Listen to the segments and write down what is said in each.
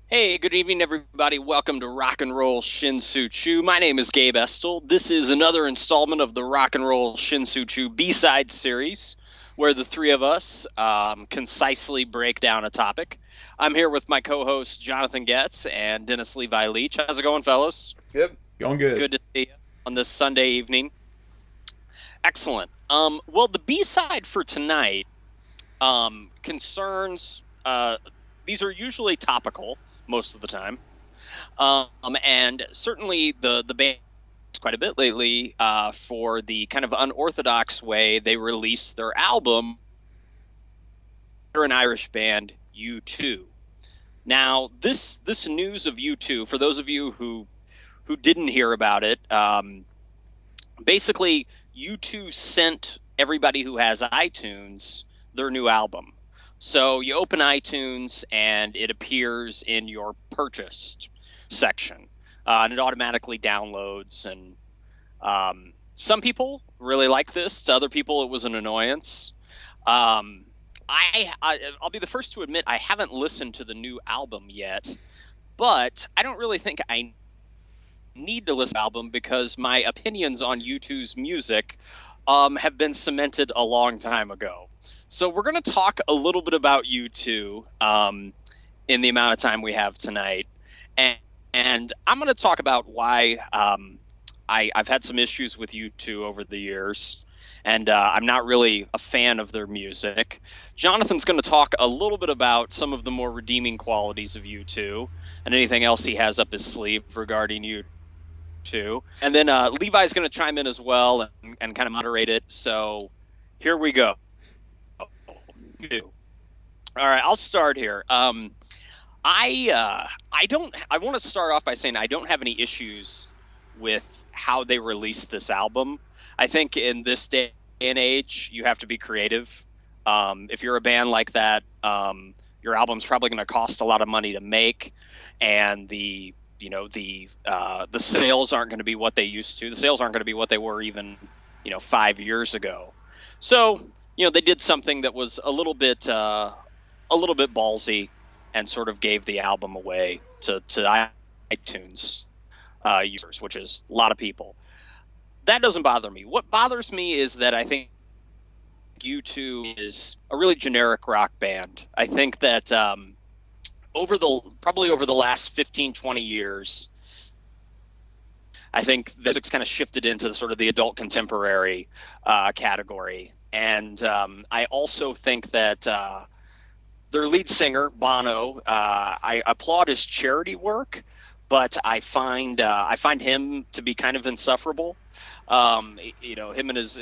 Hey, good evening, everybody. Welcome to Rock and Roll Shin-Soo Choo. My name is Gabe Estel. This is another installment of the Rock and Roll Shin-Soo Choo B-side series, where the three of us concisely break down a topic. I'm here with my co-hosts Jonathan Getz and Dennis Levi Leach. How's it going, fellas? Yep. Going good. Good to see you on this Sunday evening. Excellent. Well, the B-side for tonight concerns. These are usually topical most of the time. And certainly the band quite a bit lately for the kind of unorthodox way they released their album. They're an Irish band, U2. Now, this news of U2, for those of you who didn't hear about it, basically U2 sent everybody who has iTunes their new album. So you open iTunes and it appears in your purchased section, and it automatically downloads. And some people really like this. To other people, it was an annoyance. I'll be the first to admit I haven't listened to the new album yet, but I don't really think I need to listen to the album because my opinions on U2's music have been cemented a long time ago. So we're going to talk a little bit about U2 in the amount of time we have tonight. And I'm going to talk about why I've had some issues with U2 over the years. And I'm not really a fan of their music. Jonathan's going to talk a little bit about some of the more redeeming qualities of U2 and anything else he has up his sleeve regarding U2. And then Levi's going to chime in as well and kind of moderate it. So here we go. All right, I'll start here. I want to start off by saying I don't have any issues with how they released this album. I think in this day and age, you have to be creative. If you're a band like that, your album's probably going to cost a lot of money to make, and the sales aren't going to be what they used to. The sales aren't going to be what they were even 5 years ago. So they did something that was a little bit ballsy and sort of gave the album away to iTunes users, which is a lot of people. That doesn't bother me. What bothers me is that I think U2 is a really generic rock band. I think that over the last 15, 20 years, I think the music's kind of shifted into sort of the adult contemporary category. And I also think that their lead singer, Bono, I applaud his charity work, but I find him to be kind of insufferable. Him and his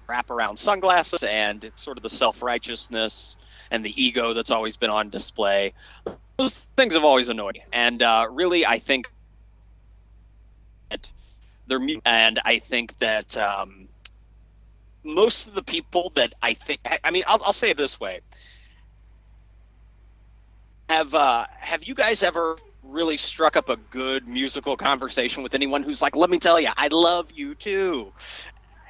wraparound sunglasses and sort of the self-righteousness and the ego that's always been on display. Those things have always annoyed me. And really, I think that I think that most of the people that I'll say it this way. Have you guys ever really struck up a good musical conversation with anyone who's like, let me tell you, I love you too,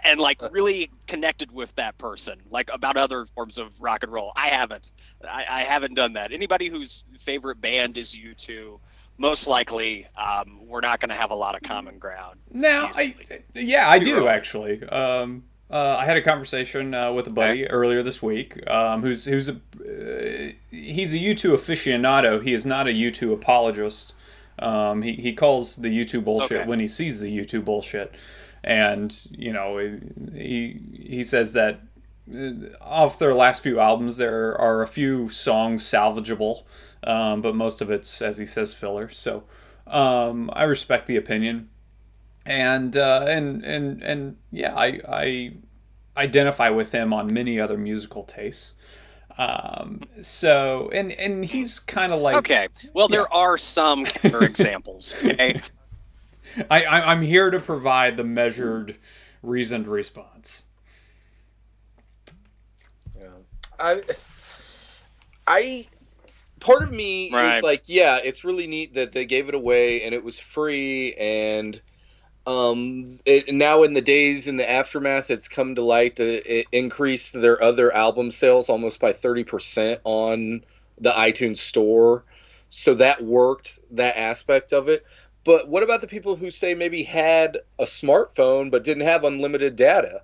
and like really connected with that person, like about other forms of rock and roll? I haven't. I haven't done that. Anybody whose favorite band is U2, most likely we're not going to have a lot of common ground. Now, I do actually. I had a conversation with a buddy earlier this week, he's a U2 aficionado. He is not a U2 apologist. He calls the U2 bullshit when he sees the U2 bullshit, and he says that off their last few albums there are a few songs salvageable, but most of it's, as he says, filler. So I respect the opinion. And yeah, I identify with him on many other musical tastes. So he's kind of like, okay. Well, there are some counter examples. Okay? I'm here to provide the measured, reasoned response. Yeah. I part of me is like, yeah, it's really neat that they gave it away and it was free, and now in the days in the aftermath, it's come to light that it increased their other album sales almost by 30% on the iTunes store. so that worked, that aspect of it. But what about the people who say maybe had a smartphone but didn't have unlimited data,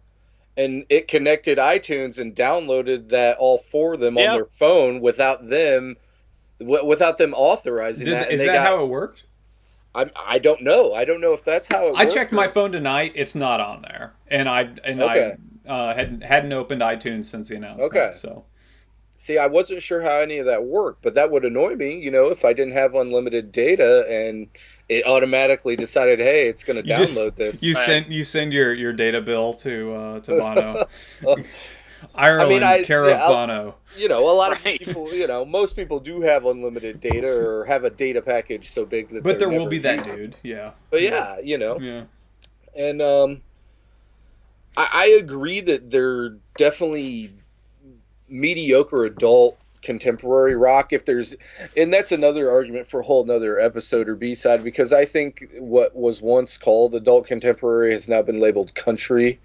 and it connected iTunes and downloaded that all for them on their phone without them authorizing that? And is that how it worked? I don't know. I don't know if that's how it worked. I checked my phone tonight. It's not on there, and I hadn't opened iTunes since the announcement. Okay. So, see, I wasn't sure how any of that worked, but that would annoy me, if I didn't have unlimited data and it automatically decided, hey, it's going to download this. You send your data bill to Bono. Ireland, care of Bono. A lot of people, most people do have unlimited data or have a data package so big that. But there will be that dude, yeah. But yeah. And I agree that they're definitely mediocre adult contemporary rock. And that's another argument for a whole nother episode or B-side, because I think what was once called adult contemporary has now been labeled country.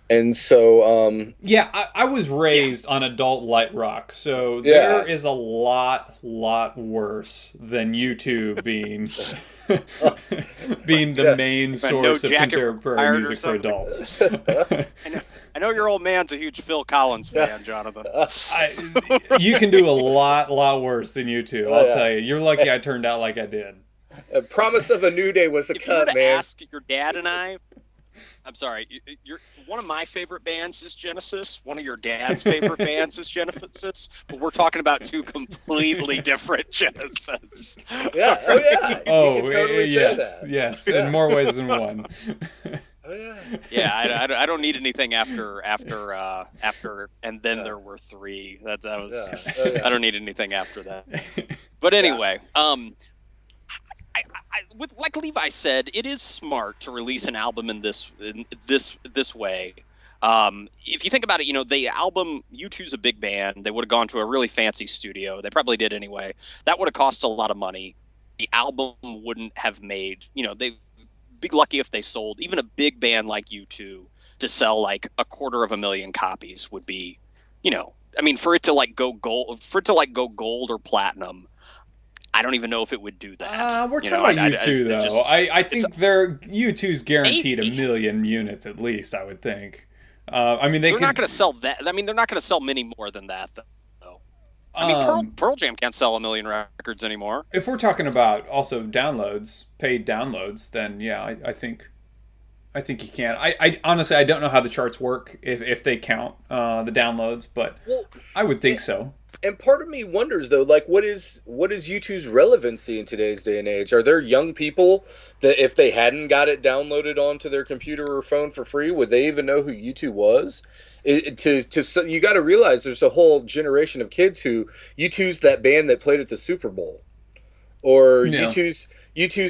And so, I was raised on adult light rock, so there is a lot worse than U2 being the main source of contemporary music for adults. I know your old man's a huge Phil Collins fan, Jonathan. You can do a lot worse than U2. I'll tell you. You're lucky I turned out like I did. Promise of a New Day was a cut, man. If you were to ask your dad and I'm sorry, one of my favorite bands is Genesis. One of your dad's favorite bands is Genesis. But we're talking about two completely different Genesis. Yeah. Oh, yeah. Oh, totally yes. In more ways than one. Oh, yeah. Yeah, I don't need anything after, and then there were three. That was. Yeah. Oh, yeah. I don't need anything after that. But anyway, like Levi said, it is smart to release an album in this way. If you think about it, the album, U2's a big band. They would have gone to a really fancy studio. They probably did anyway. That would have cost a lot of money. The album wouldn't have made, they'd be lucky if they sold, even a big band like U2 to sell like 250,000 copies would be, for it to go gold or platinum. I don't even know if it would do that. We're talking about U2 though. I think U2's guaranteed 1 million units at least. I would think. They're not going to sell that. They're not going to sell many more than that though. Pearl Jam can't sell 1 million records anymore. If we're talking about also downloads, paid downloads, then yeah, I think you can. I honestly I don't know how the charts work if they count the downloads, but I would think so. And part of me wonders, though, like, what is U2's relevancy in today's day and age? Are there young people that if they hadn't got it downloaded onto their computer or phone for free, would they even know who U2 was? You got to realize there's a whole generation of kids who U2's that band that played at the Super Bowl, or U2's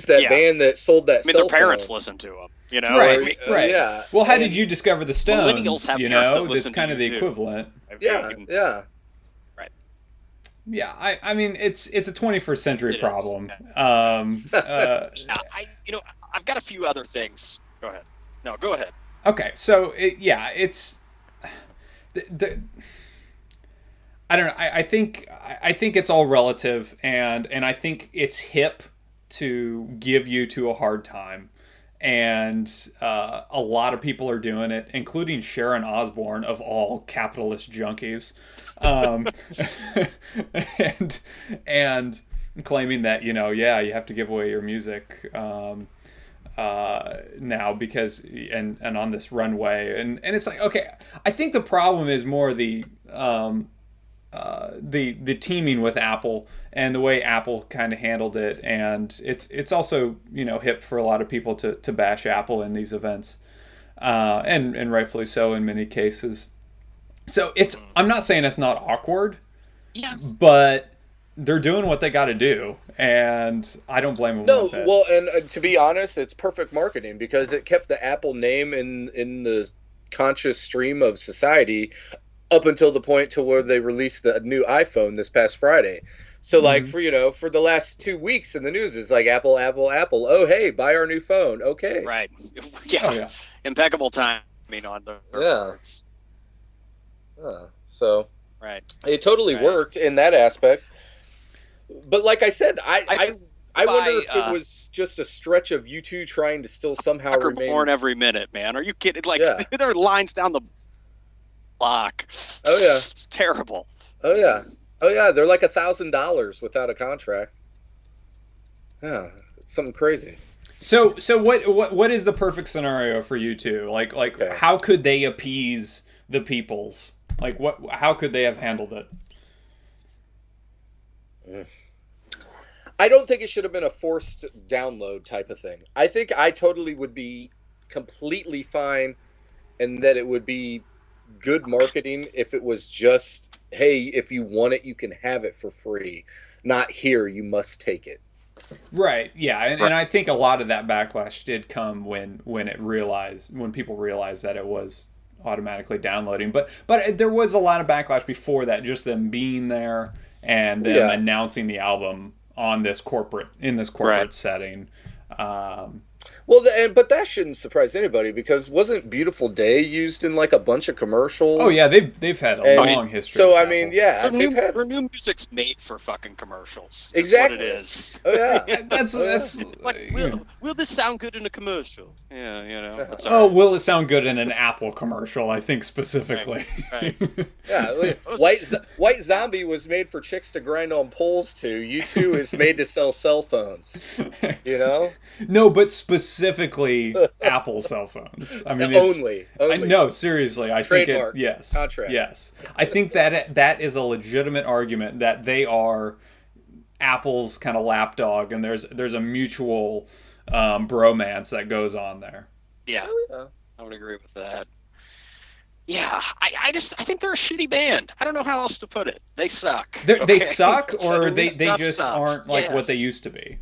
that band that sold that. Their parents listened to them, Right. Yeah. Well, how did you discover the Stones? That's kind of the equivalent. Yeah. Yeah, I mean it's a 21st century problem. I've got a few other things. Go ahead. No, go ahead. Okay, so it's I don't know. I think it's all relative, and I think it's hip to give U2 a hard time, and a lot of people are doing it, including Sharon Osbourne of all capitalist junkies. And claiming that you have to give away your music now because and on this runway and it's like, okay, I think the problem is more the teaming with Apple and the way Apple kind of handled it, and it's also hip for a lot of people to bash Apple in these events, and rightfully so in many cases. So I'm not saying it's not awkward, but they're doing what they got to do, and I don't blame them. No, well, and to be honest, it's perfect marketing because it kept the Apple name in the conscious stream of society up until the point to where they released the new iPhone this past Friday. So like for the last 2 weeks in the news, it's like Apple. Oh, hey, buy our new phone. Okay. Right. Yeah. Impeccable timing on their parts. So right, it totally worked in that aspect. But like I said, I wonder if it by was just a stretch of U2 trying to still somehow remain. born every minute, man. Are you kidding? Like Yeah. there are lines down the block. Oh yeah. It's terrible. Oh yeah. Oh yeah. They're like $1,000 without a contract. Yeah, it's something crazy. So what is the perfect scenario for U2? Like Okay. how could they appease the peoples? Like how could they have handled it? I don't think it should have been a forced download type of thing. I think I totally would be completely fine, and that it would be good marketing if it was just, hey, if you want it, you can have it for free. Not here, you must take it. Right. Yeah, and I think a lot of that backlash did come when people realized that it was automatically downloading. But there was a lot of backlash before that, just them being there and them announcing the album on this corporate setting. Well, but that shouldn't surprise anybody, because wasn't "Beautiful Day" used in like a bunch of commercials? Oh yeah, they've had a long history. So I mean, yeah, their new music's made for fucking commercials. Exactly, that's what it is. Oh yeah, that's like, will this sound good in a commercial? Yeah, you know. That's will it sound good in an Apple commercial? I think specifically. Right. Yeah, White Zombie was made for chicks to grind on poles to. U2 is made to sell cell phones. You know? No, but specifically Apple cell phones. I mean, only. No, seriously, I Trademark. think yes, contract. Yes, I think that is a legitimate argument that they are Apple's kind of lapdog, and there's a mutual bromance that goes on there. Yeah, I would agree with that. Yeah, I think they're a shitty band. I don't know how else to put it. They suck. They suck, or they Stuff just sucks. aren't like what they used to be.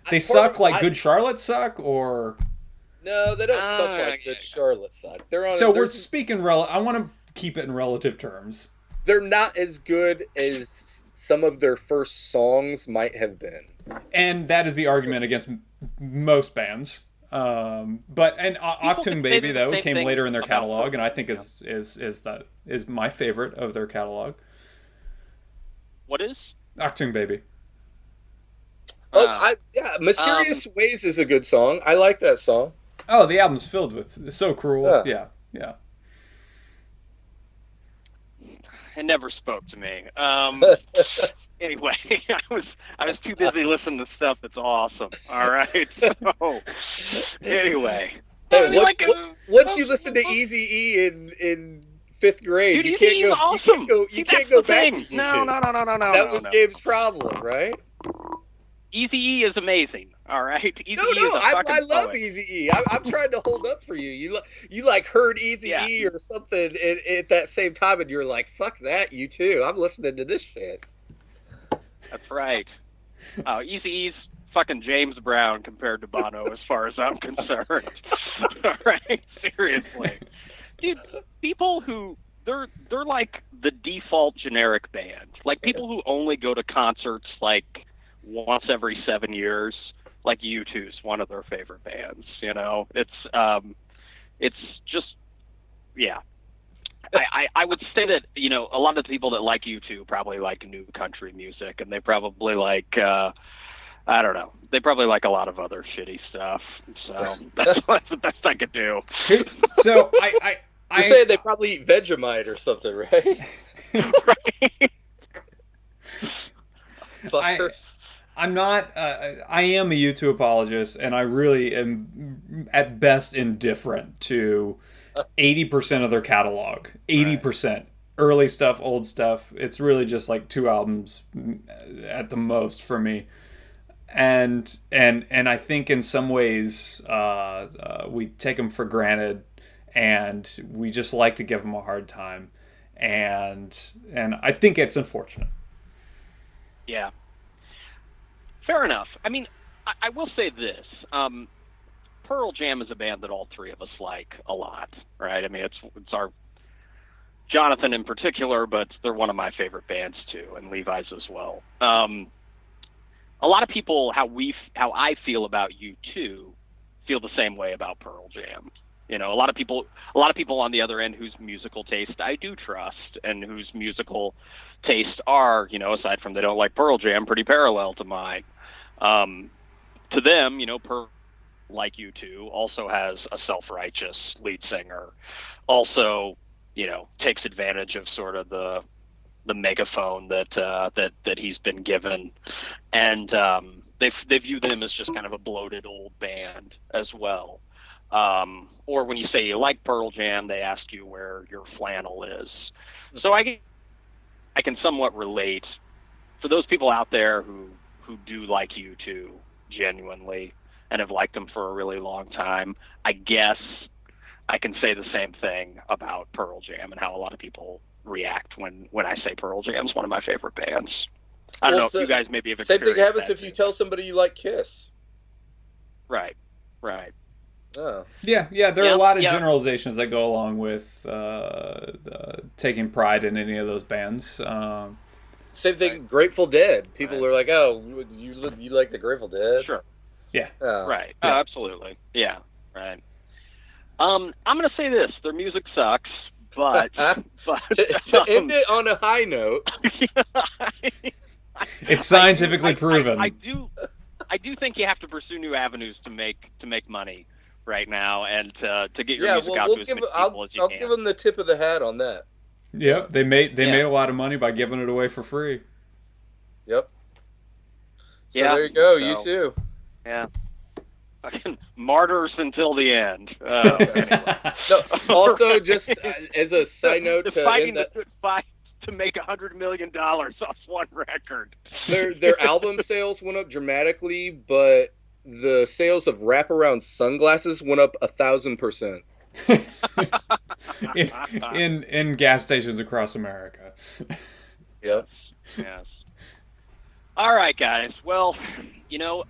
They suck like Good Charlotte suck, or no, they don't suck like Good Charlotte suck. We're speaking I want to keep it in relative terms. They're not as good as some of their first songs might have been, and that is the argument against most bands. But Achtung Baby though came later in their catalog, and I think is my favorite of their catalog. What is Achtung Baby? Mysterious Ways is a good song. I like that song. Oh, the album's filled with So Cruel. Yeah. It never spoke to me. Anyway, I was too busy listening to stuff that's awesome. All right. So, anyway, once you listen to Eazy-E in 5th grade, dude, you can't go. Awesome. You can't go back to YouTube. No. That was Gabe's problem, right? Eazy-E is amazing. All right. I love Eazy-E. I'm trying to hold up for you. You like heard Eazy-E or something at that same time, and you're like, "Fuck that, you too." I'm listening to this shit. That's right. Eazy-E's fucking James Brown compared to Bono, as far as I'm concerned. All right, seriously, dude. People who they're like the default generic band, like people who only go to concerts like once every 7 years. Like U2's one of their favorite bands. You know, it's just, yeah. I would say that, you know, a lot of the people that like U2 probably like new country music, and they probably like, I don't know, they probably like a lot of other shitty stuff. So that's the best I could do. So You're saying they probably eat Vegemite or something, right? Right. Fuckers. I'm not. I am a U2 apologist, and I really am at best indifferent to 80% of their catalog. 80%, early stuff, old stuff. It's really just like 2 albums at the most for me. And I think in some ways we take them for granted, and we just like to give them a hard time, and I think it's unfortunate. Yeah. Fair enough. I mean, I will say this. Pearl Jam is a band that all three of us like a lot, right? I mean, it's our Jonathan in particular, but they're one of my favorite bands too, and Levi's as well. A lot of people, how I feel about U2, feel the same way about Pearl Jam. You know, a lot of people on the other end whose musical taste I do trust, and whose musical tastes are, aside from they don't like Pearl Jam, pretty parallel to mine. To them, Pearl, like U2, also has a self-righteous lead singer. Also, takes advantage of sort of the megaphone that he's been given, and they view them as just kind of a bloated old band as well. Or when you say you like Pearl Jam, they ask you where your flannel is. So I can somewhat relate for those people out there who do like U2 genuinely and have liked them for a really long time. I guess I can say the same thing about Pearl Jam and how a lot of people react when I say Pearl Jam's one of my favorite bands. I don't know if you guys maybe have experienced same thing happens if too. you tell somebody you like Kiss. Right. Oh. Yeah. There are a lot of generalizations that go along with taking pride in any of those bands. Same thing, right. Grateful Dead. People are like, "Oh, you like the Grateful Dead?" Sure. Yeah. Oh. Right. Yeah. Oh, absolutely. Yeah. Right. I'm going to say this: their music sucks, but to end it on a high note, it's scientifically proven. I do think you have to pursue new avenues to make money right now, and to get your music out to as many people as you can. I'll give them the tip of the hat on that. Yep, they made a lot of money by giving it away for free. Yep. So there you go, you too. Yeah. Martyrs until the end. Anyway. No, also, just as a side note, fighting the good fight to make $100 million off one record. Their album sales went up dramatically, but the sales of wraparound sunglasses went up 1,000%. in gas stations across America. Yep. Yes. All right, guys. Well,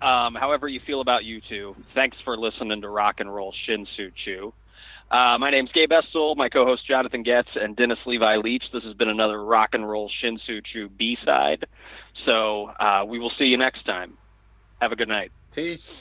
however you feel about U2, thanks for listening to Rock and Roll Shin-Soo Choo. My name's Gabe Estel, my co-host Jonathan Getz, and Dennis Levi Leach. This has been another Rock and Roll Shin-Soo Choo B-side. So we will see you next time. Have a good night. Peace.